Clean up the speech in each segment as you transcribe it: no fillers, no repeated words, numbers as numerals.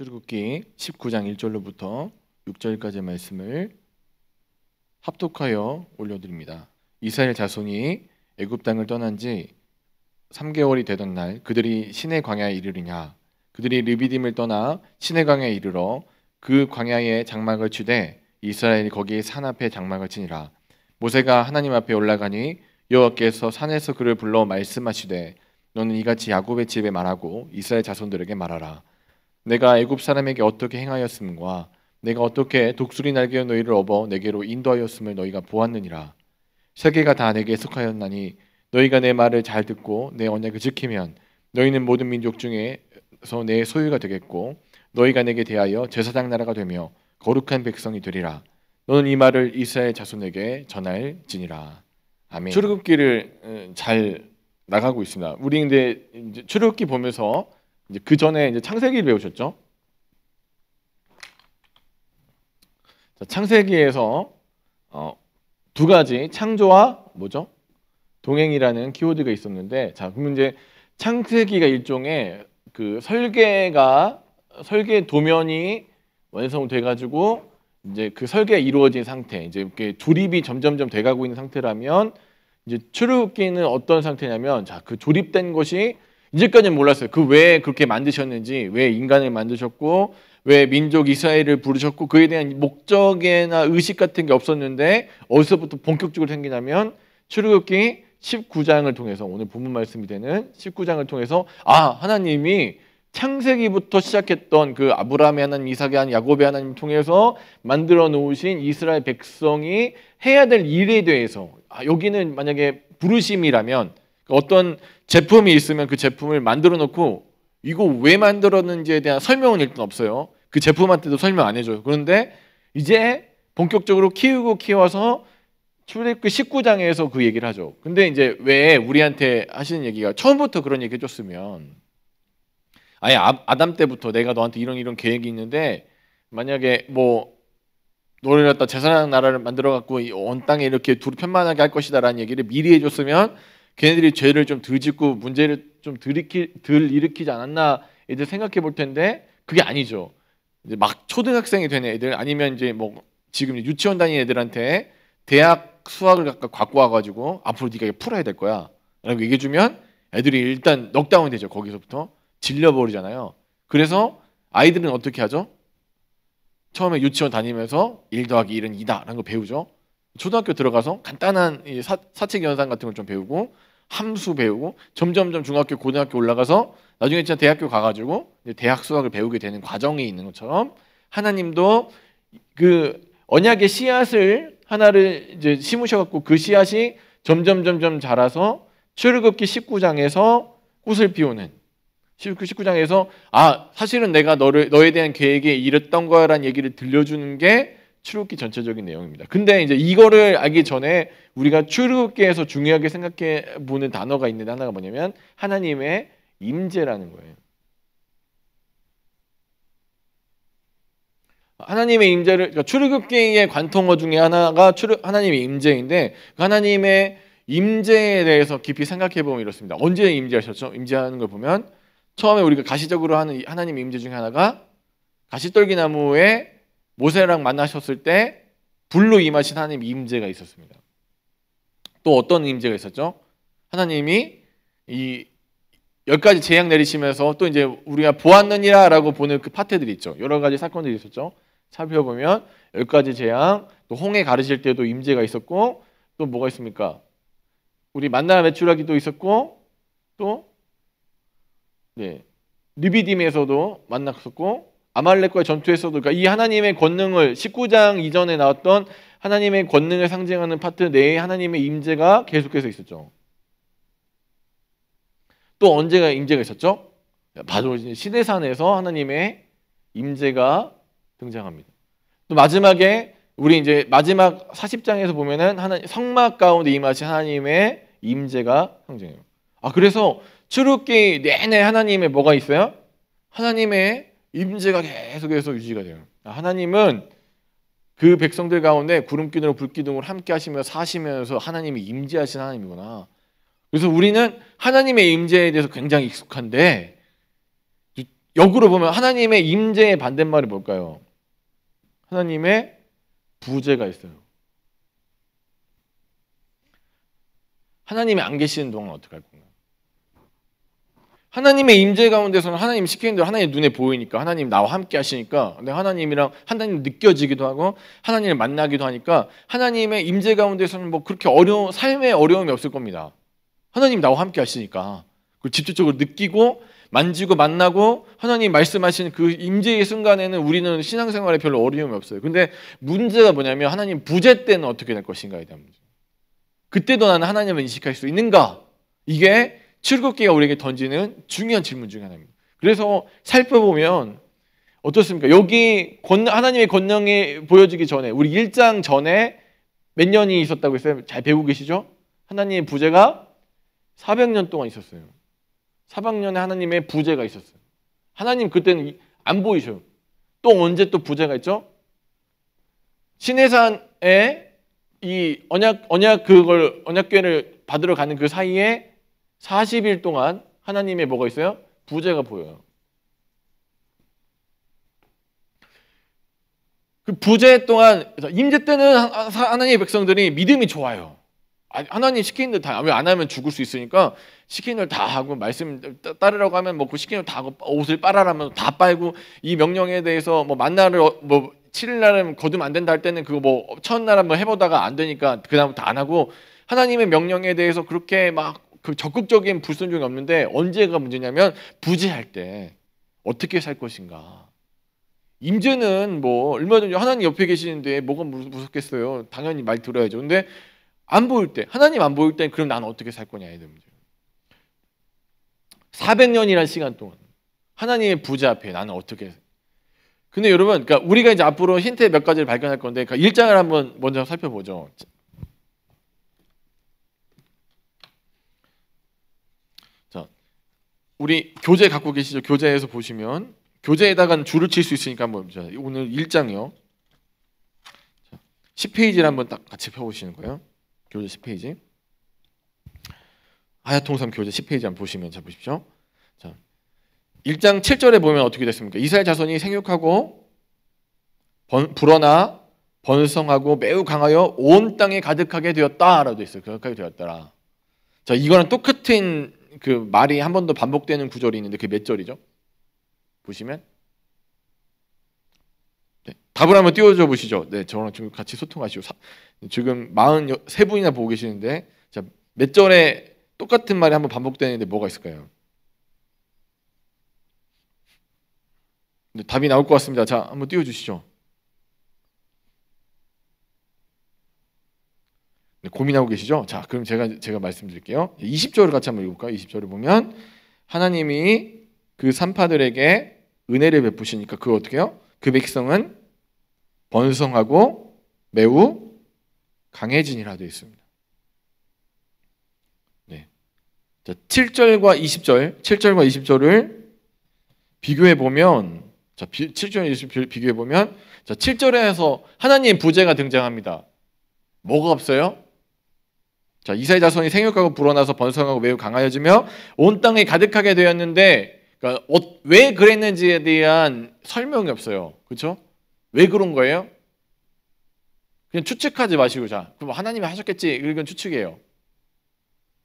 출애굽기 19장 1절로부터 6절까지의 말씀을 합독하여 올려드립니다. 이스라엘 자손이 애굽 땅을 떠난 지 3개월이 되던 날 그들이 시내 광야에 이르리냐. 그들이 르비딤을 떠나 시내 광야에 이르러 그 광야에 장막을 치되 이스라엘이 거기에 산 앞에 장막을 치니라. 모세가 하나님 앞에 올라가니 여호와께서 산에서 그를 불러 말씀하시되 너는 이같이 야곱의 집에 말하고 이스라엘 자손들에게 말하라. 내가 애굽 사람에게 어떻게 행하였음과 내가 어떻게 독수리 날개로 너희를 업어 내게로 인도하였음을 너희가 보았느니라. 세계가 다 내게 속하였나니 너희가 내 말을 잘 듣고 내 언약을 지키면 너희는 모든 민족 중에서 내 소유가 되겠고 너희가 내게 대하여 제사장 나라가 되며 거룩한 백성이 되리라. 너는 이 말을 이스라엘 자손에게 전할지니라. 아멘. 출애굽기를 잘 나가고 있습니다. 우리 근데 이제 출애굽기 보면서 이제 그 전에 이제 창세기를 배우셨죠? 자, 창세기에서 두 가지 창조와 뭐죠? 동행이라는 키워드가 있었는데, 자 그러면 이제 창세기가 일종의 그 설계 도면이 완성돼가지고 이제 그 설계가 이루어진 상태, 이제 이렇게 조립이 점점점 돼가고 있는 상태라면, 이제 출애굽기는 어떤 상태냐면, 자 그 조립된 것이 이제까지는 몰랐어요. 그 왜 그렇게 만드셨는지, 왜 인간을 만드셨고, 왜 민족 이스라엘을 부르셨고, 그에 대한 목적이나 의식 같은 게 없었는데 어디서부터 본격적으로 생기냐면 출애굽기 19장을 통해서, 오늘 본문 말씀이 되는 19장을 통해서 하나님이 창세기부터 시작했던 그 아브라함의 하나님, 이삭의 하나님, 야곱의 하나님 통해서 만들어 놓으신 이스라엘 백성이 해야 될 일에 대해서, 여기는 만약에 부르심이라면 어떤 제품이 있으면 그 제품을 만들어 놓고 이거 왜 만들었는지에 대한 설명은 일단 없어요. 그 제품한테도 설명 안 해줘요. 그런데 이제 본격적으로 키워서 출애굽기 19장에서 그 얘기를 하죠. 근데 이제 왜 우리한테 하시는 얘기가, 처음부터 그런 얘기 해줬으면, 아예 아담 때부터 내가 너한테 이런 계획이 있는데 만약에 뭐 너를 갖다 제사장 나라를 만들어 갖고 온 땅에 이렇게 두루 편만하게 할 것이다라는 얘기를 미리 해줬으면 걔네들이 죄를 좀 덜 짓고 문제를 좀 덜 일으키지 않았나 애들 생각해 볼 텐데, 그게 아니죠. 이제 막 초등학생이 된 애들, 아니면 이제 뭐 지금 유치원 다니는 애들한테 대학 수학을 갖고 와가지고 앞으로 네가 풀어야 될 거야 라고 얘기해주면 애들이 일단 넉다운이 되죠. 거기서부터 질려버리잖아요. 그래서 아이들은 어떻게 하죠? 처음에 유치원 다니면서 1 더하기 1은 2다 라는 거 배우죠. 초등학교 들어가서 간단한 사칙 연산 같은 걸 좀 배우고 함수 배우고 점점점 중학교, 고등학교 올라가서 나중에 진짜 대학교 가가지고 대학 수학을 배우게 되는 과정이 있는 것처럼, 하나님도 그 언약의 씨앗을 하나를 이제 심으셔갖고 그 씨앗이 점점 자라서 출애굽기 19장에서 꽃을 피우는, 19장에서 사실은 내가 너에 대한 계획에 이랬던 거야라는 얘기를 들려주는 게 출애굽기 전체적인 내용입니다. 근데 이제 이거를 알기 전에 우리가 출애굽기에서 중요하게 생각해 보는 단어가 있는데, 하나가 뭐냐면 하나님의 임재라는 거예요. 하나님의 임재를, 그러니까 출애굽기의 관통어 중에 하나가 하나님의 임재인데, 하나님의 임재에 대해서 깊이 생각해 보면 이렇습니다. 언제 임재하셨죠? 임재하는 걸 보면 처음에 우리가 가시적으로 하는 하나님의 임재 중에 하나가 가시떨기 나무에 모세랑 만나셨을 때 불로 임하신 하나님의 임재가 있었습니다. 또 어떤 임재가 있었죠? 하나님이 이 10가지 재앙 내리시면서 또 이제 우리가 보았느니라라고 보는 그 파트들이 있죠. 여러 가지 사건들이 있었죠. 살펴보면 10가지 재앙, 또 홍해 가르실 때도 임재가 있었고, 또 뭐가 있습니까? 우리 만나 매출하기도 있었고, 또 르비딤에서도 만났었고, 아말렉과의 전투에서도, 그러니까 이 하나님의 권능을, 19장 이전에 나왔던 하나님의 권능을 상징하는 파트 내에 하나님의 임재가 계속해서 있었죠. 또 언제가 임재가 있었죠? 바로 시내산에서 하나님의 임재가 등장합니다. 또 마지막에 우리 이제 마지막 40장에서 보면은 성막 가운데 임하신 하나님의 임재가 상징해요. 그래서 출애굽기 내내 하나님의 뭐가 있어요? 하나님의 임재가 계속해서 유지가 돼요. 하나님은 그 백성들 가운데 구름기둥으로 불기둥으로 함께 하시며 사시면서 하나님이 임재하신 하나님이구나. 그래서 우리는 하나님의 임재에 대해서 굉장히 익숙한데 역으로 보면 하나님의 임재의 반대말이 뭘까요? 하나님의 부재가 있어요. 하나님이 안 계시는 동안 어떻게 할 건가요? 하나님의 임재 가운데서는 하나님 시키는 대로 하나님 눈에 보이니까 하나님 나와 함께 하시니까 근데 하나님이랑 하나님 느껴지기도 하고 하나님을 만나기도 하니까 하나님의 임재 가운데서는 뭐 그렇게 삶의 어려움이 없을 겁니다. 하나님 나와 함께 하시니까 그걸 직접적으로 느끼고 만지고 만나고 하나님 말씀하시는 그 임재의 순간에는 우리는 신앙생활에 별로 어려움이 없어요. 근데 문제가 뭐냐면 하나님 부재 때는 어떻게 될 것인가에 대한 문제. 그때도 나는 하나님을 인식할 수 있는가? 이게 출애굽기가 우리에게 던지는 중요한 질문 중에 하나입니다. 그래서 살펴보면 어떻습니까? 여기 하나님의 권능이 보여지기 전에 우리 1장 전에 몇 년이 있었다고 했어요? 잘 배우고 계시죠? 하나님의 부재가 400년 동안 있었어요. 400년에 하나님의 부재가 있었어요. 하나님 그때는 안 보이셔요. 또 언제 또 부재가 있죠? 시내산에 이 언약궤를 받으러 가는 그 사이에 40일 동안 하나님의 뭐가 있어요? 부재가 보여요. 그 부재 동안 임재 때는 하나님의 백성들이 믿음이 좋아요. 하나님 시키는 대로 다 왜 안 하면 죽을 수 있으니까 시키는 대로 다 하고 말씀 따르라고 하면 뭐 그 시키는 대로 다 하고 옷을 빨아라면 다 빨고 이 명령에 대해서 뭐 만나를 뭐 7일 날은 거두면 안 된다 할 때는 그거 뭐 첫날 한번 해보다가 안 되니까 그다음부터 안 하고 하나님의 명령에 대해서 그렇게 막 그 적극적인 불순종이 없는데 언제가 문제냐면 부재할 때 어떻게 살 것인가. 임재는 뭐 얼마 전에 하나님 옆에 계시는데 뭐가 무섭겠어요. 당연히 말 들어야죠. 근데 안 보일 때 하나님 안 보일 때 그럼 나는 어떻게 살 거냐에 대한 문제. 400년이라는 시간 동안 하나님의 부재 앞에 나는 어떻게. 근데 여러분, 그러니까 우리가 이제 앞으로 힌트 몇 가지를 발견할 건데, 그러니까 1장을 한번 먼저 살펴보죠. 자, 우리 교재 갖고 계시죠? 교재에서 보시면 교재에다가는 줄을 칠 수 있으니까 한번 보자. 오늘 1장이요. 10페이지를 한번 딱 같이 펴보시는 거예요. 교재 10페이지. 하야통상 교재 10페이지 한번 보시면 자 보십시오. 자, 1장 7절에 보면 어떻게 됐습니까? 이스라엘 자손이 생육하고 불어나 번성하고 매우 강하여 온 땅에 가득하게 되었다라고 돼 있어요. 가득하게 되었더라. 자, 이거랑 똑같은 그 말이 한 번 더 반복되는 구절이 있는데 그게 몇 절이죠? 보시면 네, 답을 한번 띄워줘 보시죠. 네, 저랑 좀 같이 소통하시고 지금 43분이나 보고 계시는데 자, 몇 절에 똑같은 말이 한번 반복되는데 뭐가 있을까요? 네, 답이 나올 것 같습니다. 자, 한번 띄워주시죠. 네, 고민하고 계시죠? 자, 그럼 제가 말씀드릴게요. 20절을 같이 한번 읽어볼까요? 20절을 보면 하나님이 그 산파들에게 은혜를 베푸시니까 그거 어떻게 해요? 그 백성은 번성하고 매우 강해지니라 되어 있습니다. 네. 자, 7절과 20절을 비교해 보면 자, 7절 20절 비교해 보면 자, 7절에서 하나님의 부재가 등장합니다. 뭐가 없어요? 자, 이스라엘 자손이 생육하고 불어나서 번성하고 매우 강하여지며 온 땅에 가득하게 되었는데 그러니까 왜 그랬는지에 대한 설명이 없어요. 그렇죠? 왜 그런 거예요? 그냥 추측하지 마시고 자, 그럼 하나님이 하셨겠지. 이건 추측이에요.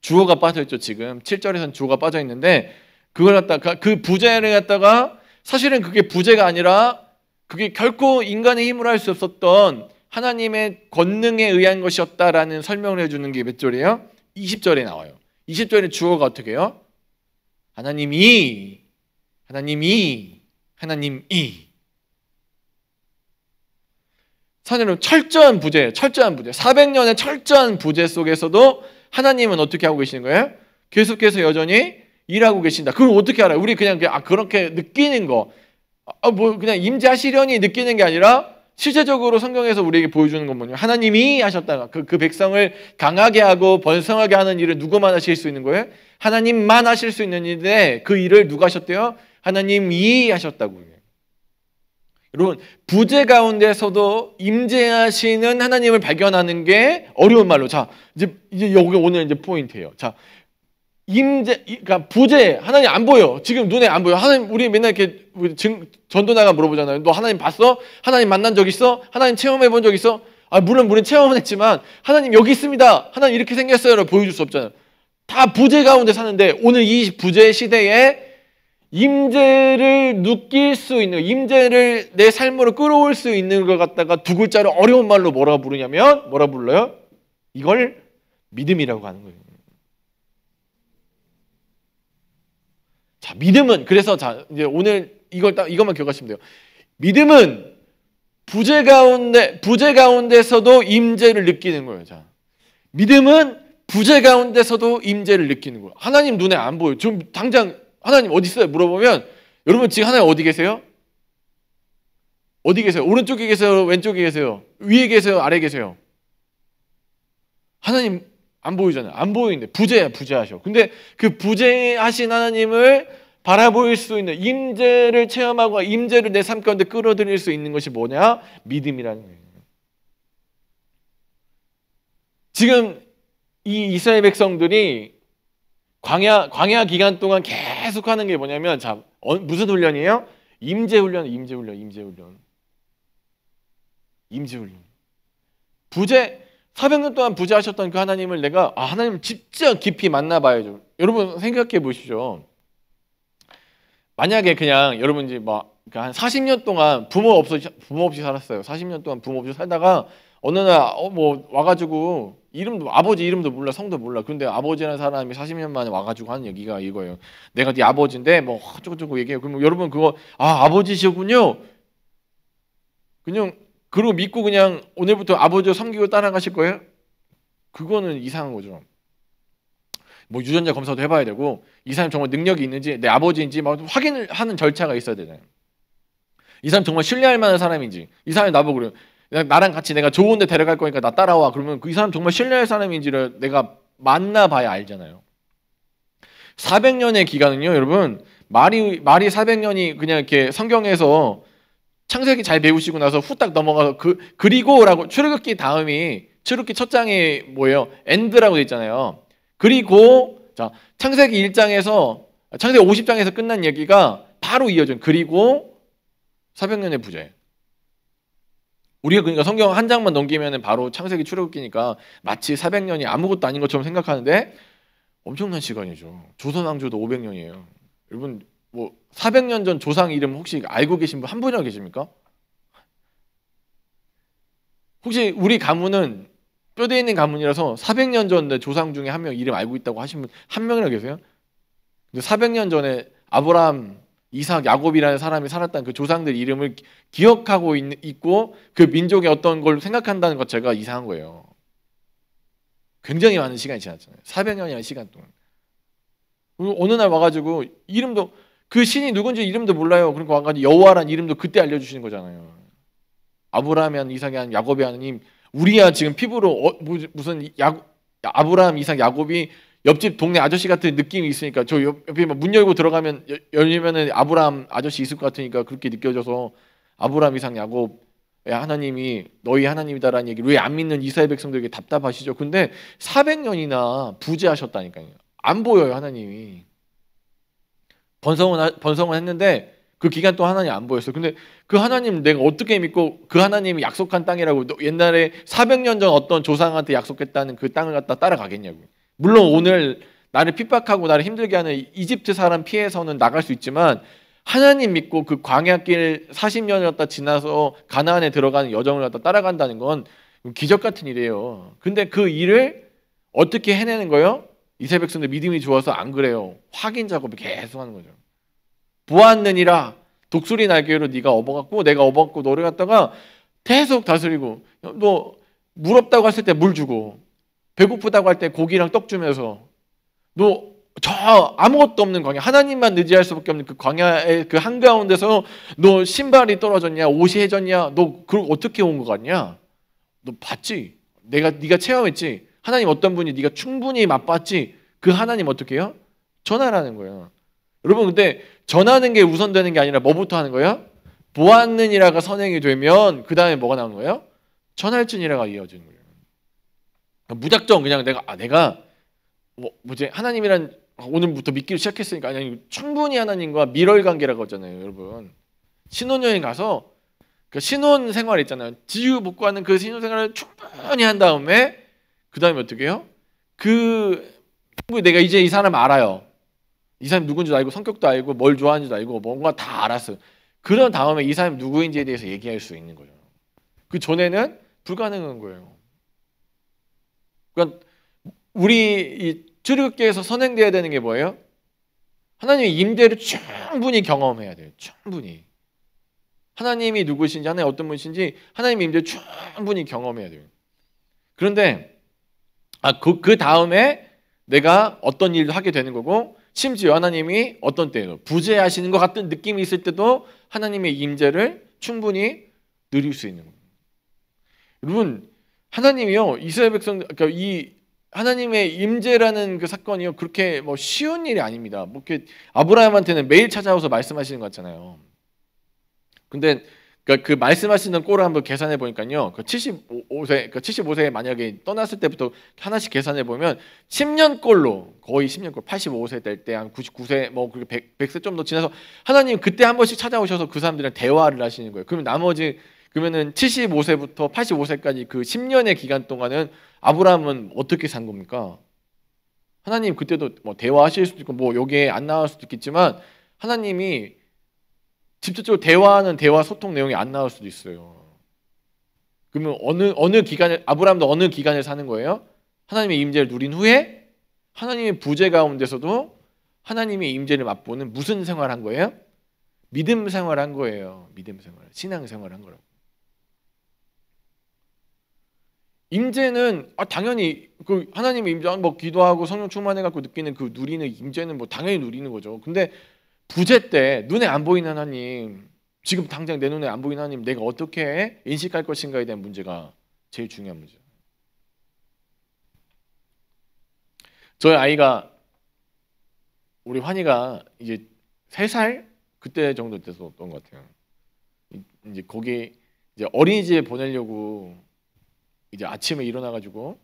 주어가 빠져 있죠. 지금 7절에서는 주어가 빠져 있는데 그걸 갖다가 그 부재를 갖다가 사실은 그게 부재가 아니라 그게 결코 인간의 힘으로 할 수 없었던 하나님의 권능에 의한 것이었다라는 설명을 해주는 게 몇 절이에요? 20절에 나와요. 20절에 주어가 어떻게 해요? 하나님이 사실은 철저한 부재 400년의 철저한 부재 속에서도 하나님은 어떻게 하고 계시는 거예요? 계속해서 여전히 일하고 계신다. 그걸 어떻게 알아요? 우리 그냥 그렇게 느끼는 거 뭐 그냥 임재하시려니 느끼는 게 아니라 실제적으로 성경에서 우리에게 보여주는 건 뭐냐? 하나님이 하셨다가 그 백성을 강하게 하고 번성하게 하는 일을 누구만 하실 수 있는 거예요? 하나님만 하실 수 있는 일인데 그 일을 누가 하셨대요? 하나님이 하셨다고요. 여러분, 부재 가운데서도 임재하시는 하나님을 발견하는 게 어려운 말로. 자, 이제 여기 오늘 이제 포인트예요. 자, 그러니까 부재, 하나님 안 보여. 지금 눈에 안 보여. 하나님, 우리 맨날 이렇게 전도 나가 물어보잖아요. 너 하나님 봤어? 하나님 만난 적 있어? 하나님 체험해 본 적 있어? 물론 체험은 했지만 하나님 여기 있습니다. 하나님 이렇게 생겼어요를 보여줄 수 없잖아요. 다 부재 가운데 사는데 오늘 이 부재 시대에 임재를 느낄 수 있는, 임재를 내 삶으로 끌어올 수 있는 것 갖다가 두 글자로 어려운 말로 뭐라 부르냐면, 뭐라 불러요? 이걸 믿음이라고 하는 거예요. 자, 믿음은, 그래서 이제 오늘 이것만 기억하시면 돼요. 믿음은 부재 가운데서도 임재를 느끼는 거예요. 자, 믿음은 부재 가운데서도 임재를 느끼는 거예요. 하나님 눈에 안 보여요. 좀 당장 하나님 어디 있어요? 물어보면 여러분 지금 하나님 어디 계세요? 어디 계세요? 오른쪽에 계세요? 왼쪽에 계세요? 위에 계세요? 아래에 계세요? 하나님 안 보이잖아요. 안 보이는데 부재하셔. 근데 그 부재하신 하나님을 바라볼 수 있는 임재를 체험하고 임재를 내 삶 가운데 끌어들일 수 있는 것이 뭐냐? 믿음이라는 거예요. 지금 이 이스라엘 백성들이 광야 기간 동안 계속 하는 게 뭐냐면, 자, 무슨 훈련이에요? 임재훈련. 부재, 400년 동안 부재하셨던 그 하나님을 내가 하나님 진짜 깊이 만나봐야죠. 여러분 생각해 보시죠. 만약에 그냥 여러분 이제 그러니까 한 40년 동안 부모 없이 살았어요. 40년 동안 부모 없이 살다가 어느 날 와가지고 아버지 이름도 몰라, 성도 몰라. 근데 아버지라는 사람이 40년 만에 와가지고 하는 얘기가 이거예요. 내가 네 아버지인데 어쩌고저쩌고 얘기해요. 그럼 여러분 그거 아버지시군요. 그냥 그러고 믿고 그냥 오늘부터 아버지 섬기고 따라가실 거예요? 그거는 이상한 거죠. 유전자 검사도 해봐야 되고 이 사람 정말 능력이 있는지, 내 아버지인지 확인을 하는 절차가 있어야 되잖아요. 이 사람 정말 신뢰할 만한 사람인지, 이 사람이 나보고 그래요. 나랑 같이 내가 좋은 데 데려갈 거니까 나 따라와. 그러면 이 사람 정말 신뢰할 사람인지를 내가 만나봐야 알잖아요. 400년의 기간은요, 여러분, 말이 400년이 그냥 이렇게 성경에서 창세기 잘 배우시고 나서 후딱 넘어가서 그리고라고, 출애굽기 다음이, 출애굽기 첫 장이 뭐예요? 엔드라고 돼 있잖아요. 그리고 자, 창세기 1장에서 창세기 50장에서 끝난 얘기가 바로 이어진, 그리고 400년의 부재. 우리가 그러니까 성경 한 장만 넘기면 바로 창세기 출애굽기니까 마치 400년이 아무것도 아닌 것처럼 생각하는데 엄청난 시간이죠. 조선 왕조도 500년이에요. 여러분 400년 전 조상 이름 혹시 알고 계신 분 한 분이나 계십니까? 혹시 우리 가문은 뼈대 있는 가문이라서 400년 전 조상 중에 한 명 이름 알고 있다고 하신 분 한 명이나 계세요? 근데 400년 전에 아브라함, 이삭, 야곱이라는 사람이 살았다는 그 조상들 이름을 기억하고 있고 그 민족의 어떤 걸 생각한다는 것 자체가 이상한 거예요. 굉장히 많은 시간이 지났잖아요. 400년이라는 시간 동안. 그리고 어느 날 와가지고 이름도, 그 신이 누군지 이름도 몰라요. 그러니까 와가지고 여호와라는 이름도 그때 알려주시는 거잖아요. 아브라함이 하는, 이삭이 하는, 야곱이 하는 우리야 지금 피부로 무슨 아브라함, 이삭, 야곱이 옆집 동네 아저씨 같은 느낌이 있으니까, 저 옆에 문 열고 들어가면 열리면은 아브라함 아저씨 있을 것 같으니까 그렇게 느껴져서 아브라함, 이삭, 야곱 하나님이 너희 하나님이다라는 얘기를 왜 안 믿는 이스라엘 백성들에게 답답하시죠? 근데 400년이나 부재하셨다니까요. 안 보여요, 하나님이. 번성은 했는데 그 기간 동안 하나님 안 보였어요. 근데 그 하나님 내가 어떻게 믿고 그 하나님이 약속한 땅이라고 옛날에 400년 전 어떤 조상한테 약속했다는 그 땅을 갖다 따라가겠냐고요. 물론 오늘 나를 핍박하고 나를 힘들게 하는 이집트 사람 피해서는 나갈 수 있지만 하나님 믿고 그 광야길 40년을 갖다 지나서 가나안에 들어가는 여정을 갖다 따라간다는 건 기적 같은 일이에요. 근데 그 일을 어떻게 해내는 거예요? 이스라엘 백성들 믿음이 좋아서 안 그래요. 확인 작업을 계속 하는 거죠. 보았느니라, 독수리 날개로 네가 업어갖고 내가 업어갖고 너를 갖다가 계속 다스리고, 너 물 없다고 했을 때 물 주고, 배고프다고 할 때 고기랑 떡 주면서, 너 저 아무것도 없는 광야, 하나님만 의지할 수밖에 없는 그 광야의 그 한가운데서 너 신발이 떨어졌냐, 옷이 해졌냐, 너 그걸 어떻게 온 것 같냐? 너 봤지? 네가 체험했지? 하나님 어떤 분이 네가 충분히 맛봤지? 그 하나님 어떻게 해요? 전하라는 거예요. 여러분, 근데 전하는 게 우선되는 게 아니라 뭐부터 하는 거예요? 보았느니라가 선행이 되면 그 다음에 뭐가 나오는 거예요? 전할지니라가 이어지는 거예요. 무작정 그냥 내가 하나님이란 오늘부터 믿기를 시작했으니까 아니 충분히 하나님과 밀월 관계라고 하잖아요, 여러분. 신혼여행 가서 그 신혼 생활 있잖아요. 지유 복구하는 그 신혼 생활을 충분히 한 다음에 그 다음에 어떻게 해요? 내가 이제 이 사람 알아요. 이 사람 누군지도 알고 성격도 알고 뭘 좋아하는지도 알고 뭔가 다 알았어요. 그런 다음에 이 사람이 누구인지에 대해서 얘기할 수 있는 거예요. 그 전에는 불가능한 거예요. 그러니까 우리 이 출애굽기에서 선행돼야 되는 게 뭐예요? 하나님의 임재를 충분히 경험해야 돼요. 충분히. 하나님이 누구신지, 하나님 어떤 분이신지 하나님의 임재를 충분히 경험해야 돼요. 그런데 그 다음에 내가 어떤 일도 하게 되는 거고, 심지어 하나님이 어떤 때에도 부재하시는 것 같은 느낌이 있을 때도 하나님의 임재를 충분히 누릴 수 있는 거예요. 여러분, 하나님이요 이스라엘 백성, 그러니까 이 하나님의 임재라는 그 사건이요 그렇게 뭐 쉬운 일이 아닙니다. 뭐 이렇게 아브라함한테는 매일 찾아와서 말씀하시는 것 같잖아요. 근데 그 말씀하시는 꼴을 한번 계산해 보니까요, 그 75세 만약에 떠났을 때부터 하나씩 계산해 보면 10년 꼴로 거의 10년 꼴, 85세 될 때 한 99세 뭐 100세 좀 더 지나서 하나님 그때 한 번씩 찾아오셔서 그 사람들이랑 대화를 하시는 거예요. 그러면 나머지 그러면은 75세부터 85세까지 그 10년의 기간 동안은 아브라함은 어떻게 산 겁니까? 하나님 그때도 뭐 대화하실 수도 있고 뭐 여기에 안 나올 수도 있겠지만 하나님이 직접적으로 대화하는 대화 소통 내용이 안 나올 수도 있어요. 그러면 어느 기간을 아브라함도 어느 기간을 사는 거예요? 하나님의 임재를 누린 후에 하나님의 부재 가운데서도 하나님의 임재를 맛보는 무슨 생활한 거예요? 믿음 생활한 거예요. 믿음 생활, 신앙 생활한 거라고. 임재는 당연히 그 하나님의 임재 뭐 기도하고 성령 충만해 갖고 느끼는 그 누리는 임재는 뭐 당연히 누리는 거죠. 근데 부재 때 눈에 안 보이는 하나님, 지금 당장 내 눈에 안 보이는 하나님 내가 어떻게 인식할 것인가에 대한 문제가 제일 중요한 문제예요. 저희 아이가 우리 환희가 이제 3살 그때 정도 됐었던 것 같아요. 이제 거기 이제 어린이집에 보내려고 이제 아침에 일어나가지고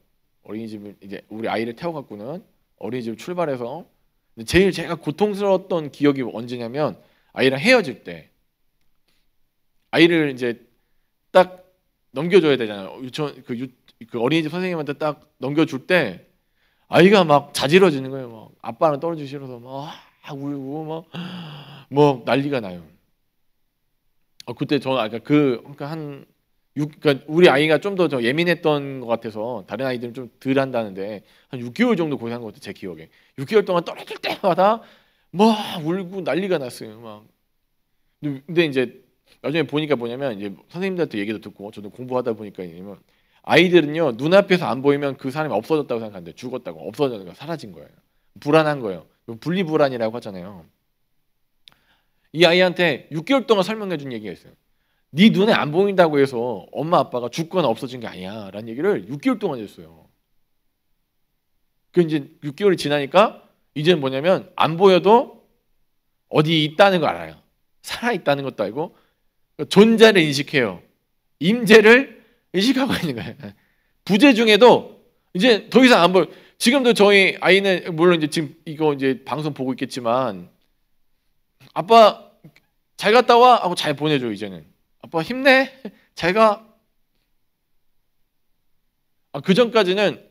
어린이집을 이제 우리 아이를 태워갖고는 어린이집 출발해서 제일 제가 고통스러웠던 기억이 언제냐면 아이랑 헤어질 때 아이를 이제 딱 넘겨줘야 되잖아요. 그 어린이집 선생님한테 딱 넘겨줄 때 아이가 막 자지러지는 거예요. 막 아빠는 떨어지기 싫어서 막 울고 막 난리가 나요. 그때 저는 아까 그러니까 우리 아이가 좀 더 예민했던 것 같아서 다른 아이들은 좀 덜 한다는데 한 6개월 정도 고생한 것 같아요. 제 기억에 6개월 동안 떨어질 때마다 막 울고 난리가 났어요. 막 근데 이제 나중에 보니까 뭐냐면 이제 선생님들한테 얘기도 듣고 저도 공부하다 보니까 아이들은요 눈앞에서 안 보이면 그 사람이 없어졌다고 생각하는데 죽었다고 없어졌다고 사라진 거예요. 불안한 거예요. 분리불안이라고 하잖아요. 이 아이한테 6개월 동안 설명해 준 얘기가 있어요. 네 눈에 안 보인다고 해서 엄마 아빠가 죽거나 없어진 게 아니야 라는 얘기를 6개월 동안 했어요. 그 이제 6개월이 지나니까 이제는 뭐냐면 안 보여도 어디 있다는 걸 알아요. 살아 있다는 것도 알고 존재를 인식해요. 임재를 인식하고 있는 거예요. 부재 중에도 이제 더 이상 안 보여. 지금도 저희 아이는 물론 이제 지금 이거 이제 방송 보고 있겠지만 아빠 잘 갔다 와 하고 잘 보내줘. 이제는 아빠 힘내 잘 가. 그 전까지는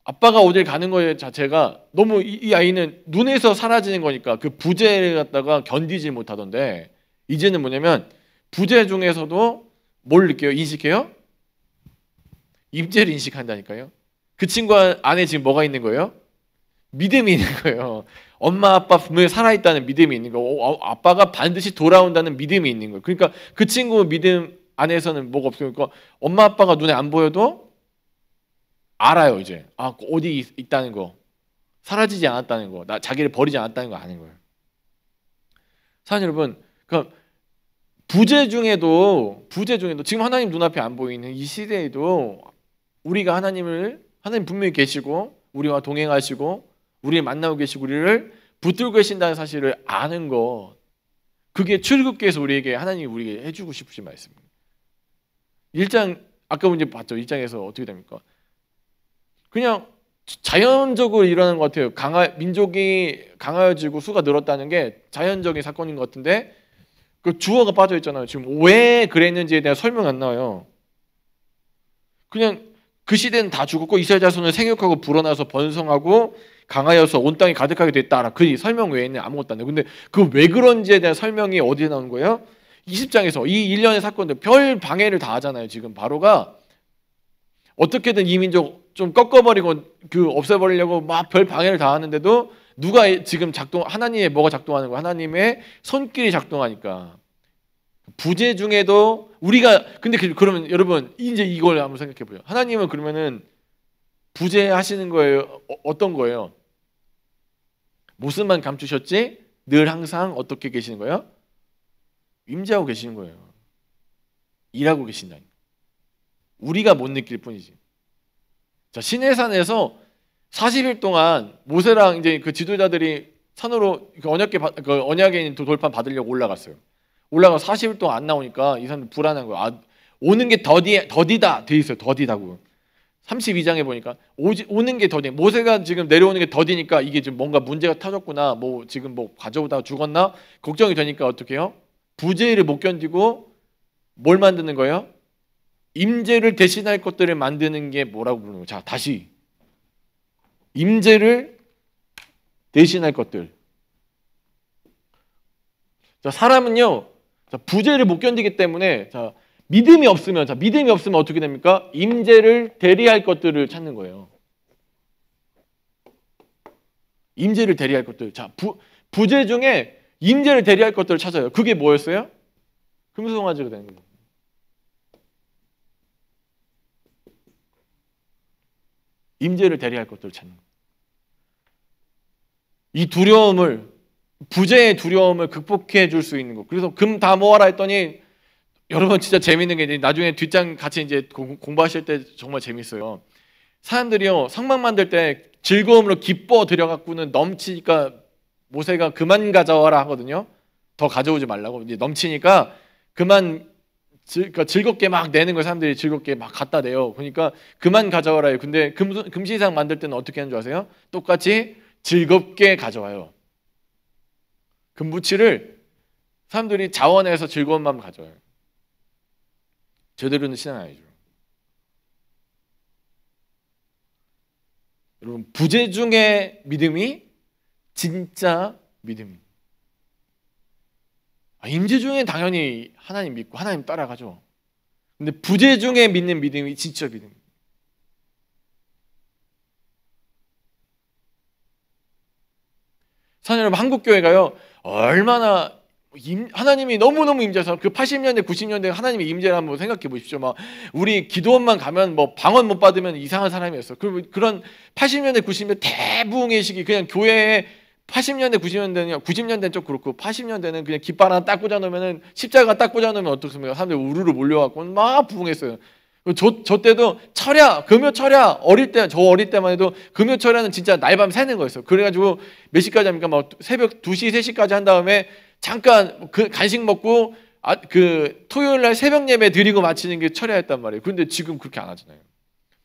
아빠가 어딜 가는 거에 자체가 너무 이 아이는 눈에서 사라지는 거니까 그 부재를 갖다가 견디지 못하던데 이제는 뭐냐면 부재 중에서도 뭘 느껴요? 인식해요? 임재를 인식한다니까요. 그 친구 안에 지금 뭐가 있는 거예요? 믿음이 있는 거예요. 엄마 아빠 분명히 살아있다는 믿음이 있는 거고 아빠가 반드시 돌아온다는 믿음이 있는 거예요. 그러니까 그 친구 믿음 안에서는 뭐가 없으니까 엄마 아빠가 눈에 안 보여도 알아요. 이제 어디 있다는 거, 사라지지 않았다는 거, 자기를 버리지 않았다는 거 아는 거예요. 사랑하는 여러분, 그러니까 부재 중에도 지금 하나님 눈앞에 안 보이는 이 시대에도 우리가 하나님 분명히 계시고 우리와 동행하시고 우리를 만나고 계시고 우리를 붙들고 계신다는 사실을 아는 것, 그게 출애굽기에서 우리에게 하나님이 우리에게 해주고 싶으신 말씀입니다. 1장 아까 문제 봤죠. 1장에서 어떻게 됩니까? 그냥 자연적으로 일어나는 것 같아요. 민족이 강화해지고 수가 늘었다는 게 자연적인 사건인 것 같은데 그 주어가 빠져 있잖아요. 지금 왜 그랬는지에 대한 설명 안 나와요. 그냥 그 시대는 다 죽었고 이스라엘 자손은 생육하고 불어나서 번성하고 강하여서 온 땅이 가득하게 됐다. 그 설명 외에는 아무것도 안 돼요. 근데 그 왜 그런지에 대한 설명이 어디에 나오는 거예요? 20장에서 이 일련의 사건들 별 방해를 다 하잖아요. 지금 바로가 어떻게든 이 민족 좀 꺾어버리고 없애버리려고 막 별 방해를 다 하는데도 누가 지금 하나님의 뭐가 작동하는 거야? 하나님의 손길이 작동하니까. 부재 중에도 우리가 근데 그러면 여러분 이제 이걸 한번 생각해 보죠. 하나님은 그러면은 부재하시는 거예요? 어떤 거예요? 모습만 감추셨지 늘 항상 어떻게 계시는 거예요? 임재하고 계시는 거예요. 일하고 계신다니까. 우리가 못 느낄 뿐이지. 자, 시내산에서 40일 동안 모세랑 이제 그 지도자들이 산으로 언약에 있는 돌판 받으려고 올라갔어요. 올라가서 40일 동안 안 나오니까 이 사람들 불안한 거야. 오는 게 더디다 돼 있어요. 더디다고. 32장에 보니까 오는 게 더디. 모세가 지금 내려오는 게 더디니까 이게 지금 뭔가 문제가 터졌구나. 뭐 지금 뭐 가져오다가 죽었나? 걱정이 되니까 어떻게 해요? 부재를 못 견디고 뭘 만드는 거예요? 임재를 대신할 것들을 만드는 게 뭐라고 부르는 거예요? 자, 다시 임재를 대신할 것들. 자, 사람은요, 자, 부재를 못 견디기 때문에 자, 믿음이 없으면 어떻게 됩니까? 임재를 대리할 것들을 찾는 거예요. 임재를 대리할 것들. 자, 부재 중에 임재를 대리할 것들을 찾아요. 그게 뭐였어요? 금송아지가 되는 거예요. 임재를 대리할 것들을 찾는 거예요. 이 두려움을 부재의 두려움을 극복해 줄 수 있는 거. 그래서 금 다 모아라 했더니 여러분 진짜 재밌는 게 나중에 뒷장 같이 이제 공부하실 때 정말 재밌어요. 사람들이요 성막 만들 때 즐거움으로 기뻐 들여갖고는 넘치니까 모세가 그만 가져와라 하거든요. 더 가져오지 말라고. 이제 넘치니까 그러니까 즐겁게 막 내는 걸 사람들이 즐겁게 막 갖다 내요. 그러니까 그만 가져와라요. 근데 금시상 만들 때는 어떻게 하는 줄 아세요? 똑같이 즐겁게 가져와요. 금부치를 사람들이 자원해서 즐거운 마음 가져와요. 제대로는 신앙 아니죠. 여러분 부재 중의 믿음이 진짜 믿음입니다. 임재 중에 당연히 하나님 믿고 하나님 따라가죠. 근데 부재 중에 믿는 믿음이 진짜 믿음입니다. 사실 여러분 한국 교회가요 얼마나 하나님이 너무너무 임재해서 그 80년대 90년대 하나님의 임재를 한번 생각해 보십시오. 막 우리 기도원만 가면 뭐 방언 못 받으면 이상한 사람이었어. 그런 80년대 90년대 대부흥의 시기 그냥 교회에 80년대 90년대는 좀 그렇고 80년대는 그냥 깃발 하나 딱 꽂아 놓으면은 십자가 딱 꽂아 놓으면 어떻습니까? 사람들이 우르르 몰려갖고 막 부흥했어요. 저 때도 금요 철야 저 어릴 때만 해도 금요 철야는 진짜 날밤 새는 거였어요. 그래가지고 몇 시까지 합니까? 막 새벽 2시 3시까지 한 다음에 잠깐 그 간식 먹고 그 토요일 날 새벽 예배 드리고 마치는 게 철야였단 말이에요. 근데 지금 그렇게 안 하잖아요.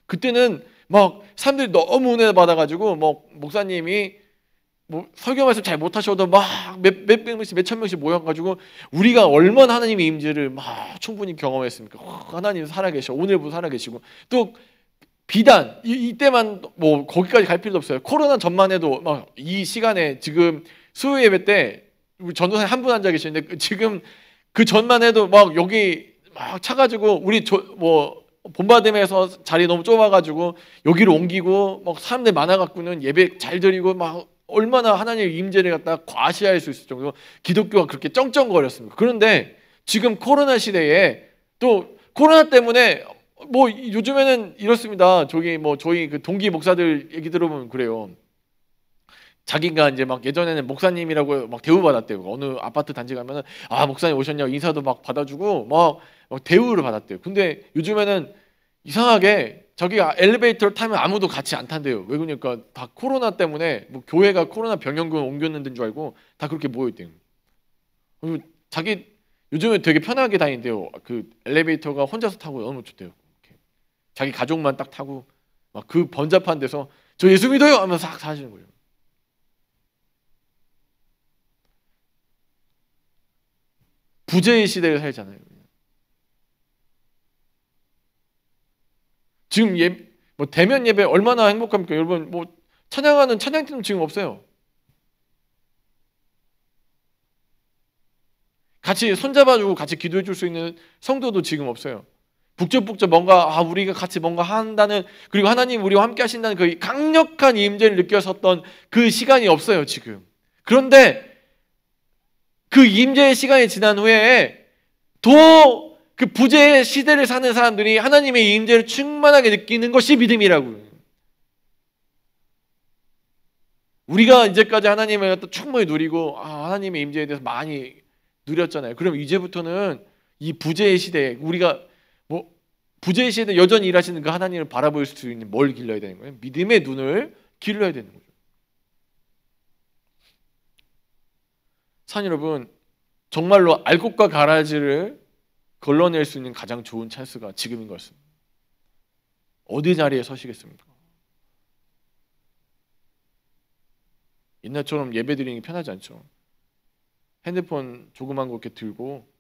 그때는 막 사람들이 너무 은혜 받아가지고 뭐 목사님이 뭐 설교 말씀 잘 못하셔도 막 몇백 명씩 몇천 명씩 모여가지고 우리가 얼마나 하나님의 임재를 막 충분히 경험했습니까? 하나님 살아계셔. 오늘부터 살아계시고 또 비단 이때만 뭐 거기까지 갈 필요도 없어요. 코로나 전만 해도 막 이 시간에 지금 수요 예배 때 우리 전도사님 한 분 앉아 계시는데 지금 그 전만 해도 막 여기 막 차가지고 우리 뭐 본받음에서 자리 너무 좁아가지고 여기로 옮기고 막 사람들 많아갖고는 예배 잘 드리고 막 얼마나 하나님의 임재를 갖다 과시할 수 있을 정도로 기독교가 그렇게 쩡쩡거렸습니다. 그런데 지금 코로나 시대에 또 코로나 때문에 뭐 요즘에는 이렇습니다. 저희 그 동기 목사들 얘기 들어보면 그래요. 자기가 이제 막 예전에는 목사님이라고 막 대우받았대요. 어느 아파트 단지 가면은 목사님 오셨냐고 인사도 막 받아주고 막 대우를 받았대요. 근데 요즘에는 이상하게 자기가 엘리베이터를 타면 아무도 같이 안 탄대요. 왜 그러니까 다 코로나 때문에 뭐 교회가 코로나 병영군 옮겼는 줄 알고 다 그렇게 모여있대요. 그리고 자기 요즘에 되게 편하게 다닌대요. 그 엘리베이터가 혼자서 타고 너무 좋대요. 이렇게. 자기 가족만 딱 타고 막 그 번잡한 데서 저 예수 믿어요 하면서 싹 사시는 거예요. 부재의 시대를 살잖아요. 지금 대면 예배 얼마나 행복합니까? 여러분 찬양하는 찬양팀 지금 없어요. 같이 손잡아주고 같이 기도해 줄 수 있는 성도도 지금 없어요. 북적북적 뭔가 우리가 같이 뭔가 한다는, 그리고 하나님 우리와 함께 하신다는 그 강력한 임재를 느꼈었던 그 시간이 없어요 지금. 그런데 그 임재의 시간이 지난 후에 더 그 부재의 시대를 사는 사람들이 하나님의 임재를 충만하게 느끼는 것이 믿음이라고요. 우리가 이제까지 하나님을 충분히 누리고 하나님의 임재에 대해서 많이 누렸잖아요. 그럼 이제부터는 이 부재의 시대에 우리가 부재의 시대에 여전히 일하시는 그 하나님을 바라볼 수 있는 뭘 길러야 되는 거예요? 믿음의 눈을 길러야 되는 거죠. 사랑 여러분, 정말로 알곡과 가라지를 걸러낼 수 있는 가장 좋은 찬스가 지금인 것입니다. 어디 자리에 서시겠습니까? 옛날처럼 예배 드리는 게 편하지 않죠. 핸드폰 조그만 거 이렇게 들고,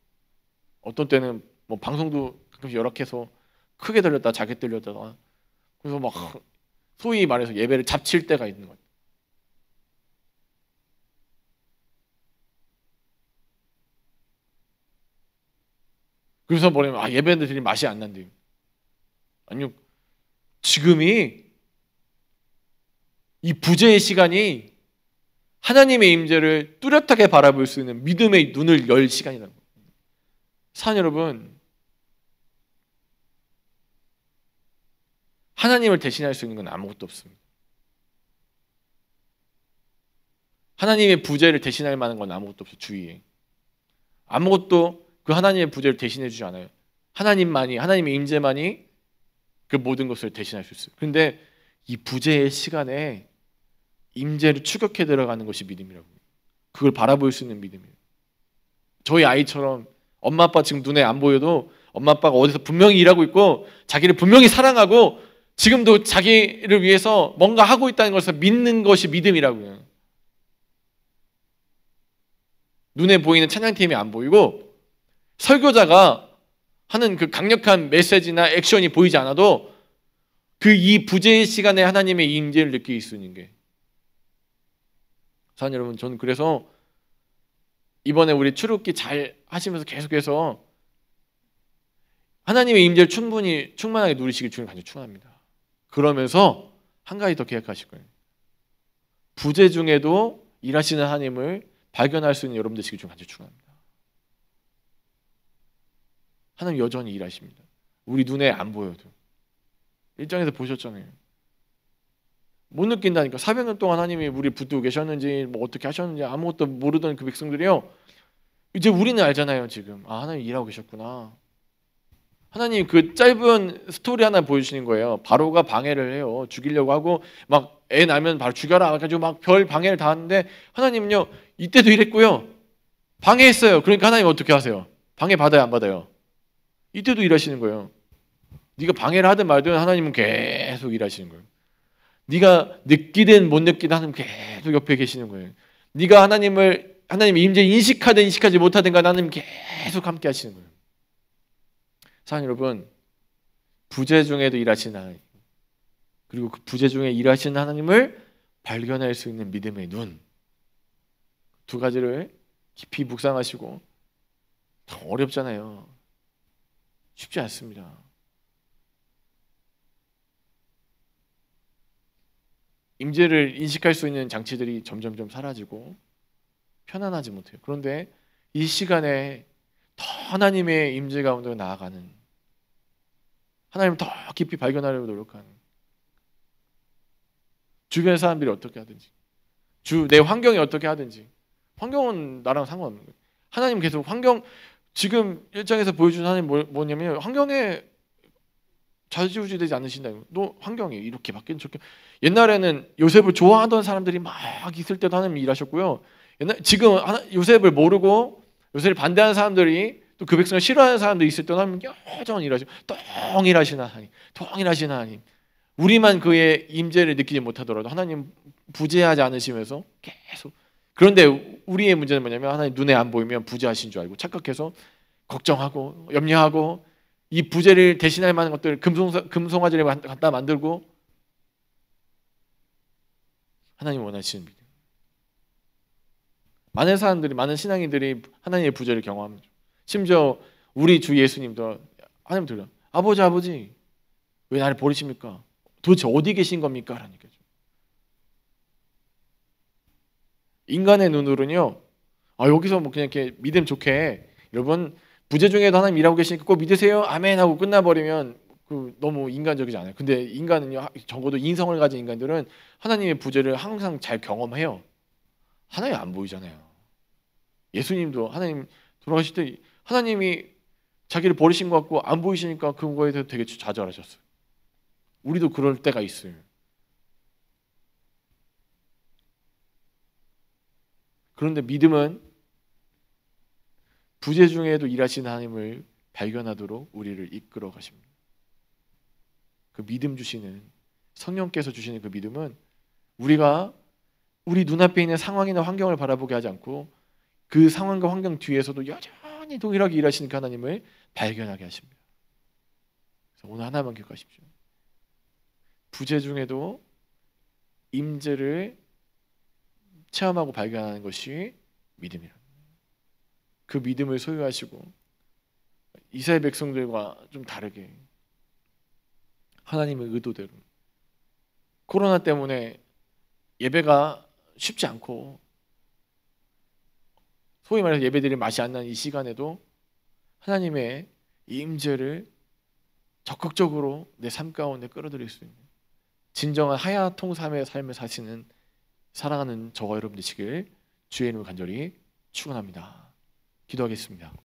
어떤 때는 방송도 가끔씩 열악해서 크게 들렸다 작게 들렸다가, 그래서 막 소위 말해서 예배를 잡칠 때가 있는 거예요. 그래서 뭐냐면 예배 드리는 맛이 안 난대요. 아니요, 지금이 이 부재의 시간이 하나님의 임재를 뚜렷하게 바라볼 수 있는 믿음의 눈을 열 시간이라는 거예요. 사랑 여러분, 하나님을 대신할 수 있는 건 아무것도 없습니다. 하나님의 부재를 대신할 만한 건 아무것도 없어요. 주위에 아무것도 그 하나님의 부재를 대신해 주지 않아요. 하나님만이, 하나님의 임재만이 그 모든 것을 대신할 수 있어요. 그런데 이 부재의 시간에 임재를 추격해 들어가는 것이 믿음이라고. 그걸 바라볼 수 있는 믿음이에요. 저희 아이처럼 엄마 아빠 지금 눈에 안 보여도 엄마 아빠가 어디서 분명히 일하고 있고 자기를 분명히 사랑하고 지금도 자기를 위해서 뭔가 하고 있다는 것을 믿는 것이 믿음이라고요. 눈에 보이는 찬양팀이 안 보이고 설교자가 하는 그 강력한 메시지나 액션이 보이지 않아도 그 이 부재의 시간에 하나님의 임재를 느낄 수 있는 게. 사랑 여러분, 저는 그래서 이번에 우리 출애굽기 잘 하시면서 계속해서 하나님의 임재를 충만하게 누리시길 주님 간절히 축원합니다. 그러면서 한 가지 더 계획하실 거예요. 부재 중에도 일하시는 하나님을 발견할 수 있는 여러분 되시길 주님 간절히 축원합니다. 하나님 여전히 일하십니다. 우리 눈에 안 보여도. 일장에서 보셨잖아요. 못 느낀다니까. 400년 동안 하나님이 우리 붙들고 계셨는지 어떻게 하셨는지 아무것도 모르던 그 백성들이요, 이제 우리는 알잖아요. 지금 하나님 일하고 계셨구나. 하나님 그 짧은 스토리 하나 보여주시는 거예요. 바로가 방해를 해요. 죽이려고 하고 막 애 낳으면 바로 죽여라 해가지고 막 별 방해를 다 하는데 하나님은요 이때도 이랬고요 방해했어요. 그러니까 하나님 어떻게 하세요? 방해 받아요 안 받아요? 이때도 일하시는 거예요. 네가 방해를 하든 말든 하나님은 계속 일하시는 거예요. 네가 느끼든 못 느끼든 하나님 계속 옆에 계시는 거예요. 네가 하나님의 임재 인식하든 인식하지 못하든 간 하나님 계속 함께 하시는 거예요. 사랑 여러분, 부재 중에도 일하시는 하나님, 그리고 그 부재 중에 일하시는 하나님을 발견할 수 있는 믿음의 눈, 두 가지를 깊이 묵상하시고. 어렵잖아요. 쉽지 않습니다. 임재를 인식할 수 있는 장치들이 점점점 사라지고 편안하지 못해요. 그런데 이 시간에 더 하나님의 임재 가운데 나아가는, 하나님을 더 깊이 발견하려고 노력하는, 주변 사람들이 어떻게 하든지, 내 환경이 어떻게 하든지, 환경은 나랑 상관없는 거예요. 하나님 계속 지금 1장에서 보여주는 하나님 뭐냐면 환경에 좌지우지되지 않으신다. 너 환경이 이렇게 바뀌는 저렇게. 옛날에는 요셉을 좋아하던 사람들이 막 있을 때도 하나님 일하셨고요. 지금 요셉을 모르고 요셉을 반대하는 사람들이 또 그 백성을 싫어하는 사람들이 있을 때도 하나님 여전히 일하시고, 동일하신 하나님, 동일하신 하나님. 우리만 그의 임재를 느끼지 못하더라도 하나님 부재하지 않으시면서 계속. 그런데 우리의 문제는 뭐냐면 하나님 눈에 안 보이면 부재하신 줄 알고 착각해서 걱정하고 염려하고 이 부재를 대신할 만한 것들 금송아지를 갖다 만들고 하나님 원하시는 믿음. 많은 사람들이, 많은 신앙인들이 하나님의 부재를 경험합니다. 심지어 우리 주 예수님도 하나님 들려, 아버지 왜 나를 버리십니까? 도대체 어디 계신 겁니까? 라니까요. 인간의 눈으로는요, 여기서 뭐 그냥 이렇게 믿음 좋게 여러분 부재 중에도 하나님 일하고 계시니까 꼭 믿으세요, 아멘 하고 끝나버리면 너무 인간적이지 않아요. 근데 인간은요, 적어도 인성을 가진 인간들은 하나님의 부재를 항상 잘 경험해요. 하나님 안 보이잖아요. 예수님도 하나님 돌아가실 때 하나님이 자기를 버리신 것 같고 안 보이시니까 그거에 대해서 되게 좌절하셨어요. 우리도 그럴 때가 있어요. 그런데 믿음은 부재 중에도 일하시는 하나님을 발견하도록 우리를 이끌어 가십니다. 그 믿음 주시는 성령께서 주시는 그 믿음은 우리가 우리 눈앞에 있는 상황이나 환경을 바라보게 하지 않고 그 상황과 환경 뒤에서도 여전히 동일하게 일하시는 그 하나님을 발견하게 하십니다. 그래서 오늘 하나만 기억하십시오. 부재 중에도 임재를 체험하고 발견하는 것이 믿음이랍니다. 그 믿음을 소유하시고 이스라엘 백성들과 좀 다르게 하나님의 의도대로 코로나 때문에 예배가 쉽지 않고 소위 말해서 예배드릴 맛이 안 나는 이 시간에도 하나님의 임재를 적극적으로 내 삶 가운데 끌어들일 수 있는 진정한 하야통삼의 삶을 사시는 사랑하는 저와 여러분 되시길 주의 이름으로 간절히 축원합니다. 기도하겠습니다.